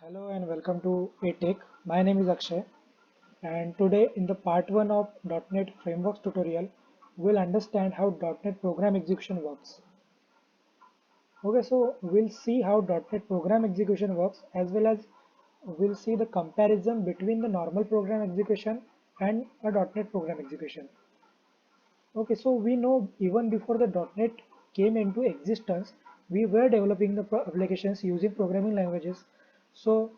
Hello and welcome to ATech. My name is Akshay, and today in the part 1 of .NET Frameworks tutorial, we'll understand how .NET program execution works. Okay, so we'll see how .NET program execution works, as well as we'll see the comparison between the normal program execution and a .NET program execution. Okay, so we know even before the .NET came into existence, we were developing the applications using programming languages. So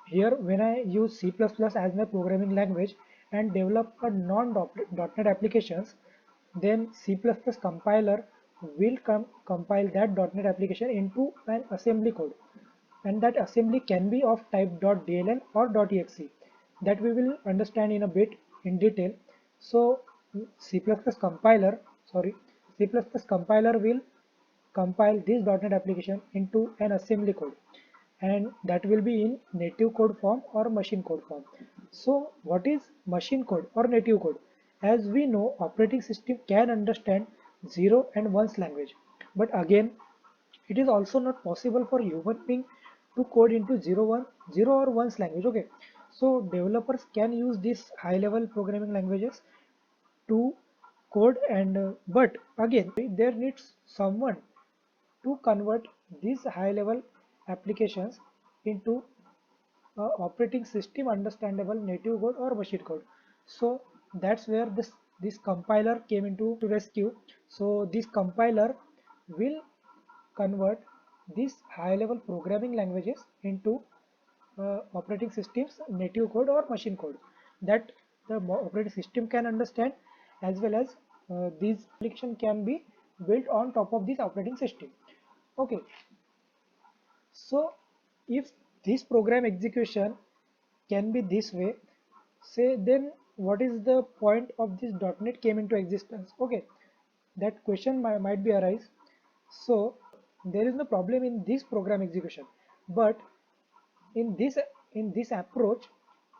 here, when I use C++ as my programming language and develop a non-.NET applications, then C++ compiler will compile that .NET application into an assembly code, and that assembly can be of type .dll or .exe. That we will understand in a bit in detail. So C++ compiler, sorry, C++ compiler will compile this .NET application into an assembly code, and that will be in native code form or machine code form. So what is machine code or native code? As we know, operating system can understand 0 and 1's language, but again it is also not possible for human being to code into 0 or 1's language. Okay, so developers can use these high level programming languages to code, and but again there needs someone to convert these high level applications into operating system understandable native code or machine code. So that's where this compiler came into to rescue. So this compiler will convert these high level programming languages into operating systems native code or machine code that the operating system can understand, as well as these application can be built on top of this operating system. Okay, so if this program execution can be this way, say, then what is the point of this .NET came into existence? Okay, that question might be arise. So there is no problem in this program execution, but in this in this approach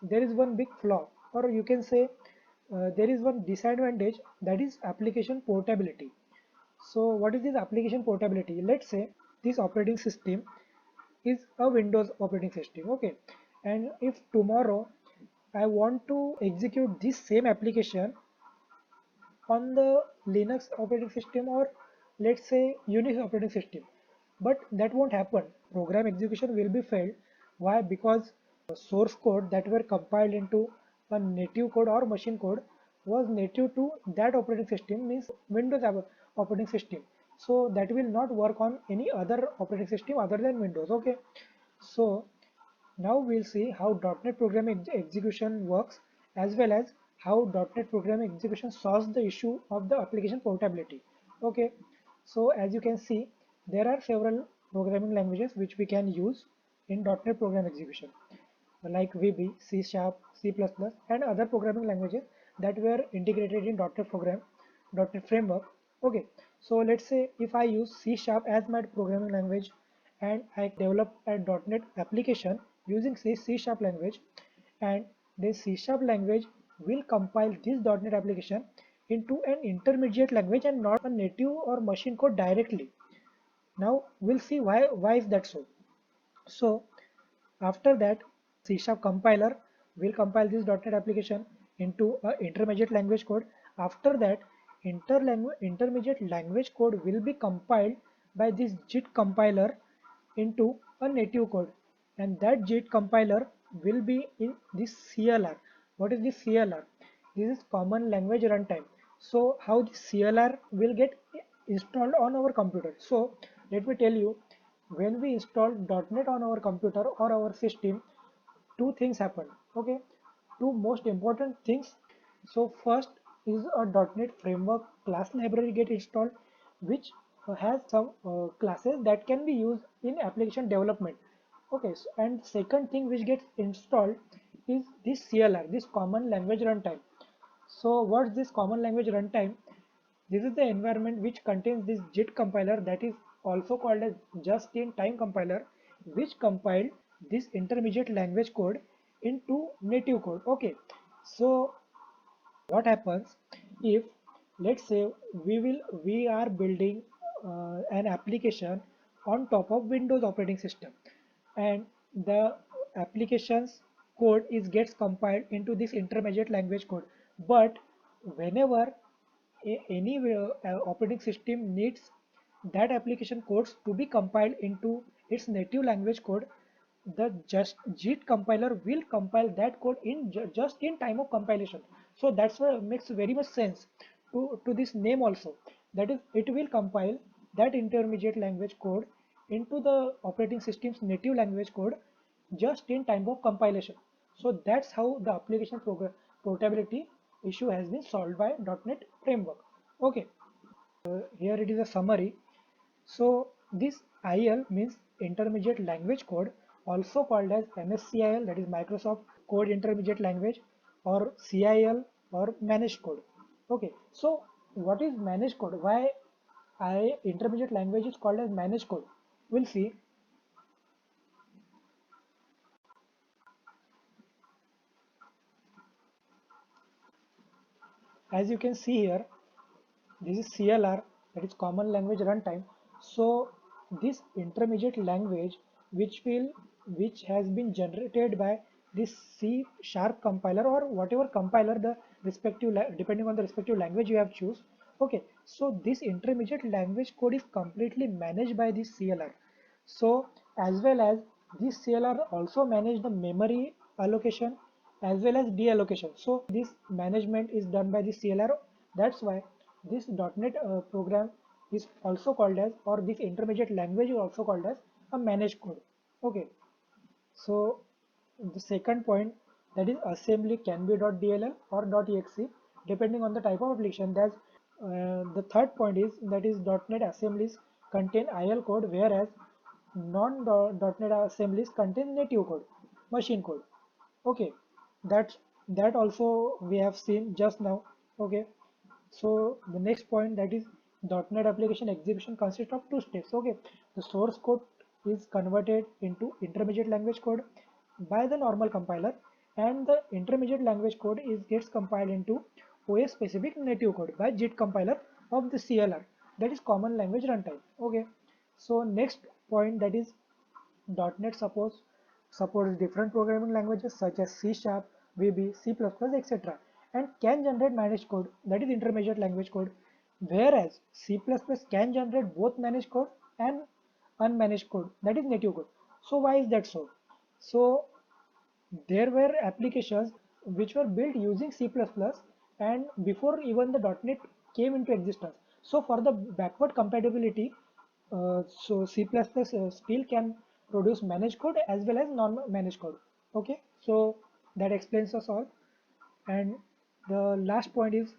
there is one big flaw, or you can say there is one disadvantage, that is application portability. So what is this application portability? Let's say this operating system is a Windows operating system. Okay, and if tomorrow I want to execute this same application on the Linux operating system, or let's say Unix operating system, but that won't happen. Program execution will be failed. Why? Because source code that were compiled into a native code or machine code was native to that operating system, means Windows operating system. So that will not work on any other operating system other than Windows. Okay, so now we'll see how .NET program execution works, as well as how .NET program execution solves the issue of the application portability. Okay, so as you can see, there are several programming languages which we can use in .NET program execution, like VB, C Sharp, C++, and other programming languages that were integrated in .NET program, .NET framework. Okay, so let's say if I use C Sharp as my programming language and I develop a .NET application using C Sharp language, and this C Sharp language will compile this .NET application into an intermediate language and not a native or machine code directly. Now we'll see why is that so. So after that, C Sharp compiler will compile this .NET application into a intermediate language code. After that, intermediate language code will be compiled by this JIT compiler into a native code, and that JIT compiler will be in this CLR. What is this CLR? This is Common Language Runtime. So how this CLR will get installed on our computer? So let me tell you, when we install .NET on our computer or our system, two things happen. Okay, two most important things. So first is a .NET framework class library get installed, which has some classes that can be used in application development. Okay, so, and second thing which gets installed is this CLR, this Common Language Runtime. So what's this Common Language Runtime? This is the environment which contains this JIT compiler, that is also called as just-in-time compiler, which compiled this intermediate language code into native code. Okay, so what happens if, let's say, we are building an application on top of Windows operating system, and the application's code is gets compiled into this intermediate language code. But whenever any operating system needs that application codes to be compiled into its native language code, the just JIT compiler will compile that code in just in time of compilation. So that's what makes very much sense to this name also. That is, it will compile that intermediate language code into the operating system's native language code just in time of compilation. So that's how the application portability issue has been solved by .NET Framework. Okay, here it is a summary. So this IL means intermediate language code, also called as MSCIL, that is Microsoft Code Intermediate Language, or CIL or managed code. Okay, so what is managed code? Why I intermediate language is called as managed code? We'll see. As you can see here, this is CLR, that is Common Language Runtime. So this intermediate language, which has been generated by this C sharp compiler or whatever compiler the respective depending on the respective language you have choose. Okay, so this intermediate language code is completely managed by this CLR. So as well as this CLR also manage the memory allocation as well as deallocation. So this management is done by the CLR. That's why this .NET program is also called as, or this intermediate language is also called as a managed code. Okay, so the second point, that is assembly can be .dll or .exe depending on the type of application. That's the third point is, that is .NET assemblies contain IL code, whereas non.NET assemblies contain native code, machine code. Okay, that also we have seen just now. Okay, so the next point, that is .NET application execution consists of two steps. Okay, the source code is converted into intermediate language code by the normal compiler, and the intermediate language code is gets compiled into OS specific native code by JIT compiler of the CLR, that is Common Language Runtime. Okay, so next point, that is .NET supports different programming languages such as C Sharp, VB, C++, etc., and can generate managed code, that is intermediate language code, whereas C++ can generate both managed code and unmanaged code, that is native code. So why is that so? So there were applications which were built using C++ and before even the .NET came into existence. So for the backward compatibility, so C++ still can produce managed code as well as non-managed code. Okay, so that explains us all. And the last point is,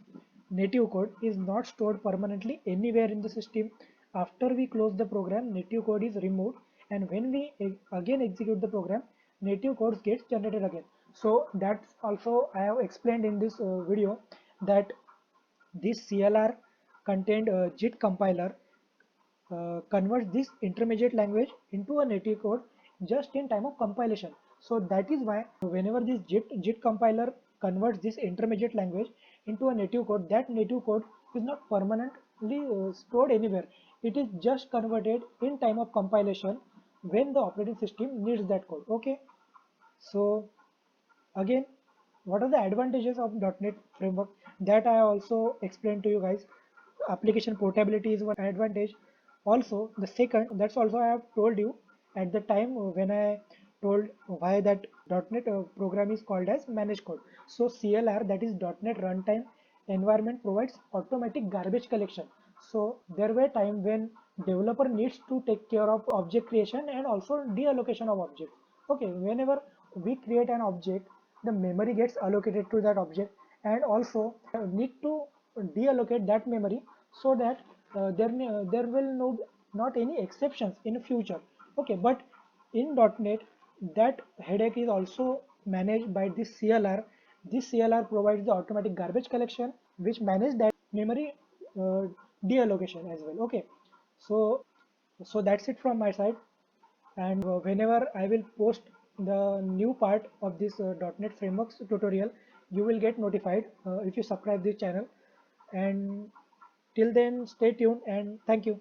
native code is not stored permanently anywhere in the system. After we close the program, native code is removed, and when we again execute the program, native code gets generated again. So that's also I have explained in this video, that this CLR contained JIT compiler converts this intermediate language into a native code just in time of compilation. So that is why whenever this JIT compiler converts this intermediate language into a native code, that native code is not permanently stored anywhere. It is just converted in time of compilation when the operating system needs that code. Okay, so again, what are the advantages of .NET framework? That I also explained to you guys. Application portability is one advantage. Also, the second, that's also I have told you at the time when I told why that .NET program is called as managed code. So CLR, that is .NET Runtime Environment, provides automatic garbage collection. So there were times when developer needs to take care of object creation and also deallocation of objects. Okay, whenever we create an object, the memory gets allocated to that object, and also need to deallocate that memory so that there will not any exceptions in future. Okay, but in .NET, that headache is also managed by this CLR. This CLR provides the automatic garbage collection which manage that memory uh, deallocation as well. Okay, so that's it from my side, and whenever I will post the new part of this .NET frameworks tutorial, you will get notified if you subscribe this channel. And till then, stay tuned and thank you.